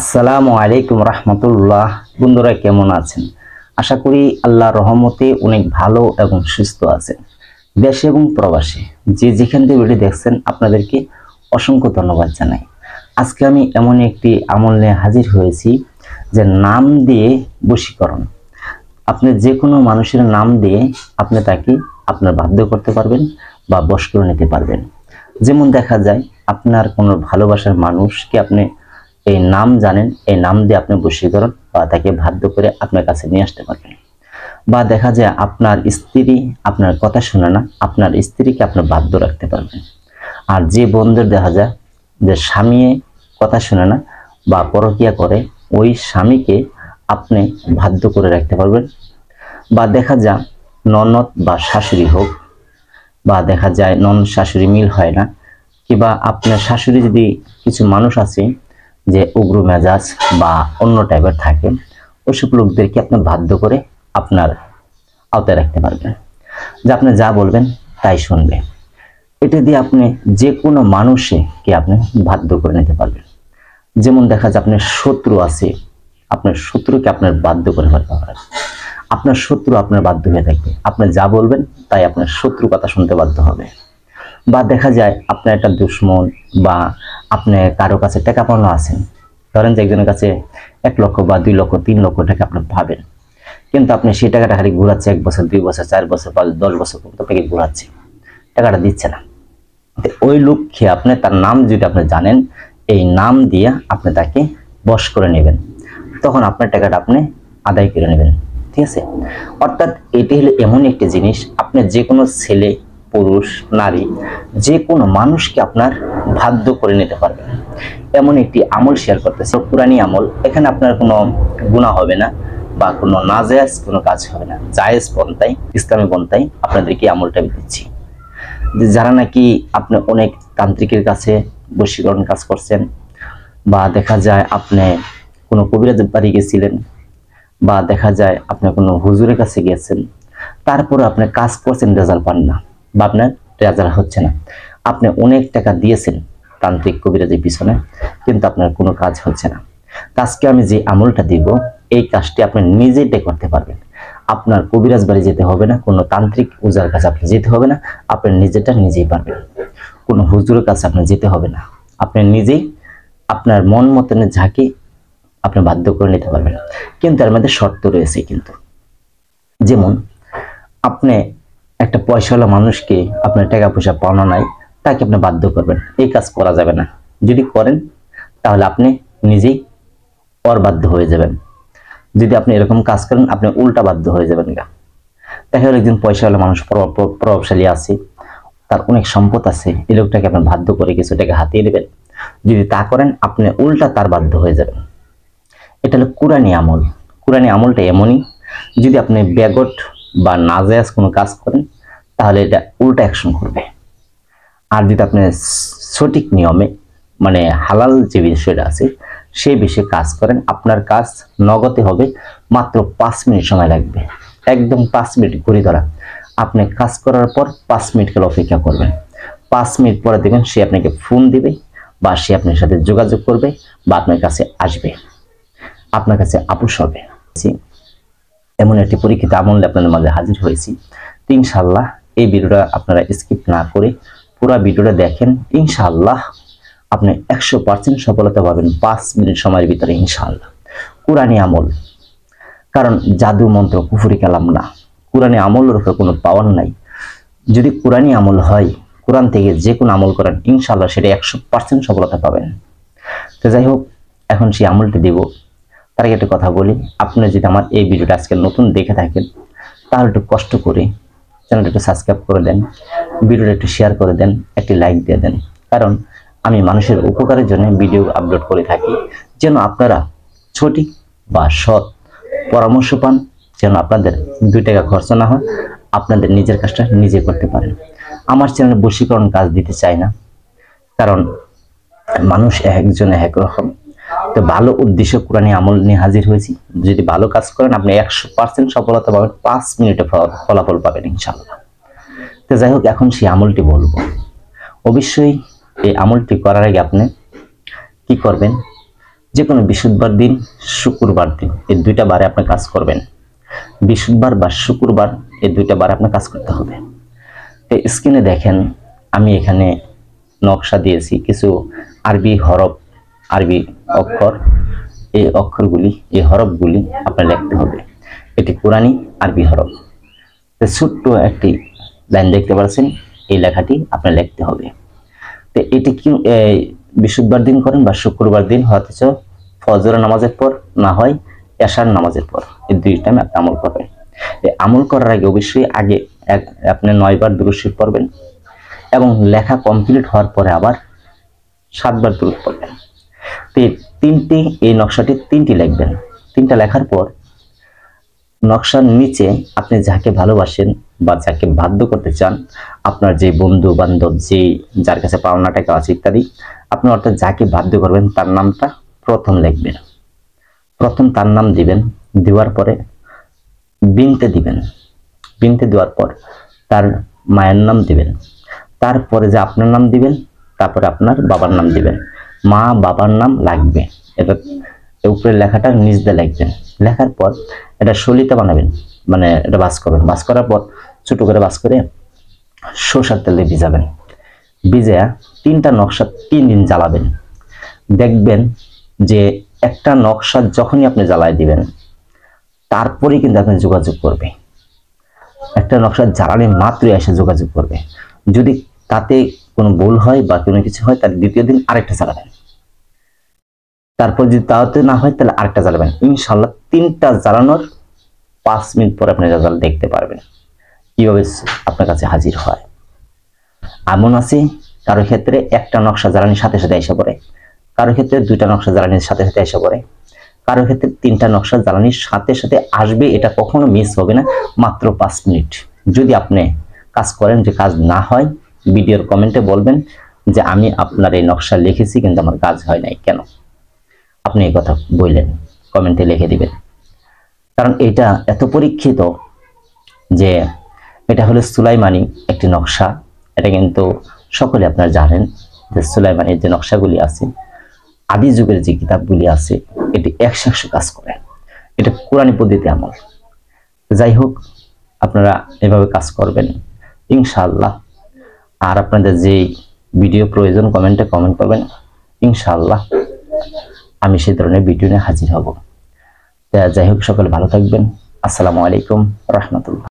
আসসালামু আলাইকুম রহমতুল্লাহ। বন্ধুরা কেমন আছেন? আশা করি আল্লাহর রহমতে অনেক ভালো এবং সুস্থ আছেন। দেশে এবং প্রবাসে যে যেখান থেকে ভিডিও দেখছেন আপনাদেরকে অসংখ্য ধন্যবাদ জানাই। আজকে আমি এমন একটি আমল নিয়ে হাজির হয়েছি যে নাম দিয়ে বশীকরণ। আপনি যে কোনো মানুষের নাম দিয়ে আপনি তাকে আপনার বাধ্য করতে পারবেন বা বশ করে নিতে পারবেন। যেমন দেখা যায় আপনার কোনো ভালোবাসার মানুষকে আপনি এই নাম জানেন, এই নাম দিয়ে আপনি বশীকরণ বা তাকে বাধ্য করে আপনার কাছে নিয়ে আসতে পারবেন। বা দেখা যায় আপনার স্ত্রী আপনার কথা শুনে না, আপনার স্ত্রীকে আপনি বাধ্য রাখতে পারবেন। আর যে বন্ধুর দেখা যায় যে স্বামী কথা শুনে না বা পরকীয়া করে, ওই স্বামীকে আপনি বাধ্য করে রাখতে পারবেন। বা দেখা যায় ননদ বা শাশুড়ি হোক, বা দেখা যায় ননদ শাশুড়ি মিল হয় না, কিংবা আপনার শাশুড়ি যদি কিছু মানুষ আছে যে উগ্র মেজাজ বা অন্য টাইপের থাকে, ওইসব লোকদেরকে আপনি বাধ্য করে আপনার আওতায় রাখতে পারবেন, যে আপনি যা বলবেন তাই শুনবে। এটা দিয়ে আপনি যে কোনো মানুষকে আপনি বাধ্য করে নিতে পারবেন। যেমন দেখা যায় আপনার শত্রু আছে, আপনার শত্রুকে আপনার বাধ্য করে ফেলতে পারবেন। আপনার শত্রু আপনার বাধ্য হয়ে থাকবে, আপনি যা বলবেন তাই আপনার শত্রু কথা শুনতে বাধ্য হবে। বা দেখা যায় আপনার একটা দুশ্মন বা আপনি কারো কাছে টাকা পাওনা আছেন, ধরেন যে একজনের কাছে 1 লক্ষ বা 2 লক্ষ 3 লক্ষ টাকা আপনি পাবেন, কিন্তু আপনি সেই টাকাটা খালি ঘুরাচ্ছে 1 বছর 2 বছর 4 বছর 10 বছর পর্যন্ত টাকা ঘুরাচ্ছে, টাকাটা দিচ্ছে না। ওই লোককে আপনি তার নাম যদি আপনি জানেন, এই নাম দিয়ে আপনি তাকে বশ করে নেবেন, তখন আপনার টাকাটা আপনি আদায় করে নেবেন। ঠিক আছে? অর্থাৎ এটি হলো এমন একটি জিনিস, আপনি যে কোনো ছেলে পুরুষ নারী যে কোনো মানুষকে আপনার বাধ্য করে নিতে পারবেন। এমন একটি আমল শেয়ার করতেছে, পুরানি আমল। এখানে আপনার কোনো গুনাহ হবে না বা কোনো নাজায়েজ কোনো কাজ হবে না, জায়েজ পন্থায় ইসলামী পন্থায় আপনাদেরকে আমলটা দিচ্ছি। যারা নাকি আপনি অনেক তান্ত্রিকের কাছে বশীকরণ কাজ করছেন, বা দেখা যায় আপনি কোনো কবিরাজ বাড়ি গেছিলেন, বা দেখা যায় আপনি কোনো হুজুরের কাছে গিয়েছেন, তারপরে আপনি কাজ করছেন, রেজাল্ট পান না বা আপনার রেজাল্ট হচ্ছে না, আপনি অনেক টাকা দিয়েছেন তান্ত্রিক কবিরাজের পিছনে, কিন্তু আপনার কোনো কাজ হচ্ছে না। আজকে আমি যে আমলটা দিব, এই কাজটি আপনি নিজেই করতে পারবেন। আপনার কবিরাজ বাড়ি যেতে হবে না, কোনো তান্ত্রিক ওঝার কাছে আপনি যেতে হবে না, আপনি নিজেটা নিজেই পারবেন। কোনো হুজুরের কাছে আপনি যেতে হবে না, আপনি নিজেই আপনার মন মতনে ঝাঁকে আপনি বাধ্য করে নিতে পারবেন। কিন্তু এর মধ্যে শর্ত রয়েছে কিন্তু। যেমন আপনি একটা পয়সাওয়ালা মানুষকে আপনার টাকা পয়সা পাওনা নাই, তাকে আপনি বাধ্য করবেন, এই কাজ করা যাবে না। যদি করেন তাহলে আপনি নিজেই বাধ্য হয়ে যাবেন। যদি আপনি এরকম কাজ করেন আপনি উল্টা বাধ্য হয়ে যাবেন। দেখা গেল একজন পয়সাওয়ালা মানুষ প্রভাবশালী আছে, তার অনেক সম্পদ আছে, এই লোকটাকে আপনি বাধ্য করে কিছু টাকা হাতিয়ে দেবেন। যদি তা করেন আপনি উল্টা তার বাধ্য হয়ে যাবেন। এটা হলো কুরানি আমল। কুরানি আমলটা এমনই, যদি আপনি বেগট বা নাজায়েজ কোনো কাজ করেন তাহলে এটা উল্টা অ্যাকশন করবে। আর যদি আপনি সঠিক নিয়মে মানে হালাল যে বিষয়টা আছে সেই বিষয়ে কাজ করেন, আপনার কাজ নগদে হবে। মাত্র 5 মিনিট সময় লাগবে, একদম 5 মিনিট ঘড়ি ধরা। আপনি কাজ করার পর 5 মিনিট করে অপেক্ষা করবেন। 5 মিনিট পরে দেখবেন সে আপনাকে ফোন দিবে বা সে আপনার সাথে যোগাযোগ করবে বা আপনার কাছে আসবে, আপনার কাছে আপোষ হবে। এমন একটি পরীক্ষিত আমলে আপনাদের মাঝে হাজির হয়েছি। ইনশাআল্লাহ এই ভিডিওটা আপনারা স্কিপ না করে পুরো ভিডিওটা দেখেন, ইনশাআল্লাহ আপনি 100% সফলতা পাবেন 5 মিনিট সময়ের ভিতরে ইনশাআল্লাহ। কুরআনি আমল, কারণ জাদু মন্ত্র কুফরি কালাম না, কুরআনি আমলের উপর কোনো পাওয়ার নাই। যদি কুরআনি আমল হয়, কোরআন থেকে যে কোনো আমল করেন ইনশাআল্লাহ সেটা 100% সফলতা পাবেন। তো যাই হোক, এখন সেই আমলটি দেব। তার আগে একটা কথা বলি, আপনি যদি আমার এই ভিডিওটা আজকে নতুন দেখে থাকেন তাহলে একটু কষ্ট করে চ্যানেলটা একটু সাবস্ক্রাইব করে দেন, ভিডিওটা একটু শেয়ার করে দেন, একটি লাইক দিয়ে দেন। কারণ আমি মানুষের উপকারের জন্য ভিডিও আপলোড করে থাকি, যেন আপনারা সঠিক বা সৎ পরামর্শ পান, যেন আপনাদের 2 টাকা খরচ না হয়, আপনাদের নিজের কাজটা নিজে করতে পারেন। আমার চ্যানেলে বশীকরণ কাজ দিতে চাই না, কারণ মানুষ একজন এক রকম। তো ভালো উদ্দেশ্য কোরআনি আমল নিয়ে হাজির হয়েছি। যদি ভালো কাজ করেন আপনি 100% সফলতা পাবেন, 5 মিনিটে ফলাফল পাবেন ইনশাআল্লাহ। তো যাই হোক, এখন সেই আমলটি বলবো। অবশ্যই এই আমলটি করার আগে আপনি কি করবেন, যে কোনো বৃহস্পতিবার দিন, শুক্রবার দিন, এই দুইটা বারে আপনি কাজ করবেন। বৃহস্পতিবার বা শুক্রবার এই দুইটা বারে আপনার কাজ করতে হবে। তো স্ক্রিনে দেখেন আমি এখানে নকশা দিয়েছি কিছু আরবি হরফ, আরবি অক্ষর। এই অক্ষরগুলি, এই হরফগুলি আপনার লিখতে হবে। এটি কোরআনী আরবি হরফ। ছোট্ট একটি লাইন দেখতে পাচ্ছেন, এই লেখাটি আপনার লিখতে হবে। তো এটি কি বৃহস্পতিবার দিন করেন বা শুক্রবার দিন, হয়তো ফজর নামাজের পর, না হয় এশার নামাজের পর, এই দুই টাইমে আপনি আমল করবেন। এই আমল করার আগে অবশ্যই আগে আপনি 9 বার দুরূদ শরীফ পড়বেন এবং লেখা কমপ্লিট হওয়ার পরে আবার 7 বার দুরূদ পড়বেন। তো এই নকশাটি 3টি লিখবেন। 3টা লেখার পর নকশার নিচে আপনি যাকে ভালোবাসেন বা যাকে বাধ্য করতে চান, আপনার যে বন্ধু বান্ধব, যার কাছে পাওনা টাকা আছে ইত্যাদি, আপনি অর্থাৎ যাকে বাধ্য করবেন তার নামটা প্রথম লিখবেন। প্রথম তার নাম দিবেন, দেওয়ার পরে বিনতে দিবেন। বিনতে দেওয়ার পর তার মায়ের নাম দিবেন, তারপরে যে আপনার নাম দিবেন, তারপরে আপনার বাবার নাম দিবেন। মা বাবার নাম লাগবে, এটা উপরের লেখাটা নিচ দিয়ে লিখবেন। লেখার পর এটা সলিতা বানাবেন, মানে এটা বাস করবেন। বাস করার পর ছোট করে বাস করে সরষের তেলে ভিজাবেন। ভিজে 3টা নকশা 3 দিন জ্বালাবেন। দেখবেন যে একটা নকশা যখনই আপনি জ্বালায় দিবেন, তারপরে কিন্তু আপনি যোগাযোগ করবে। একটা নকশা জ্বালানি মাত্রই এসে যোগাযোগ করবে। যদি তাতে কোনো ভুল হয় বা কোনো কিছু হয়, তার দ্বিতীয় দিন আরেকটা জ্বালাবেন। তারপর যদি তাতে না হয়, তাহলে আরেকটা জ্বালাবেন। ইনশাল্লাহ 3টা জ্বালানোর 5 মিনিট পরে আপনি রেজাল্ট দেখতে পারবেন কিভাবে আপনার কাছে হাজির হয়। এমন আছে কারো ক্ষেত্রে একটা নকশা জ্বালানির সাথে সাথে এসে পড়ে, কারো ক্ষেত্রে 2টা নকশা জ্বালানির সাথে সাথে এসে পড়ে, কারো ক্ষেত্রে 3টা নকশা জ্বালানির সাথে সাথে আসবে। এটা কখনো মিস হবে না, মাত্র 5 মিনিট। যদি আপনি কাজ করেন, যে কাজ না হয়, ভিডিওর কমেন্টে বলবেন যে আমি আপনার এই নকশা লিখেছি কিন্তু আমার কাজ হয় নাই, কেন আপনি এই কথা বললেন, কমেন্টে লিখে দিবেন। কারণ এটা এত পরীক্ষিত যে এটা হলো সুলাইমানি একটি নকশা। এটা কিন্তু সকলে আপনারা জানেন যে সুলাইমানির যে নকশাগুলি আছে, আদি যুগের যে কিতাবগুলি আছে, এটি 100 কাজ করে। এটা কোরআনী পদ্ধতি আমল। যাই হোক, আপনারা এভাবে কাজ করবেন ইনশাআল্লাহ। আর আপনাদের যে ভিডিও প্রয়োজন কমেন্টে কমেন্ট করবেন, ইনশাআল্লাহ আমি সেই ধরনের ভিডিও নিয়ে হাজির হব। যাই হোক, সকলে ভালো থাকবেন। আসসালামু আলাইকুম রাহমাতুল্লাহ।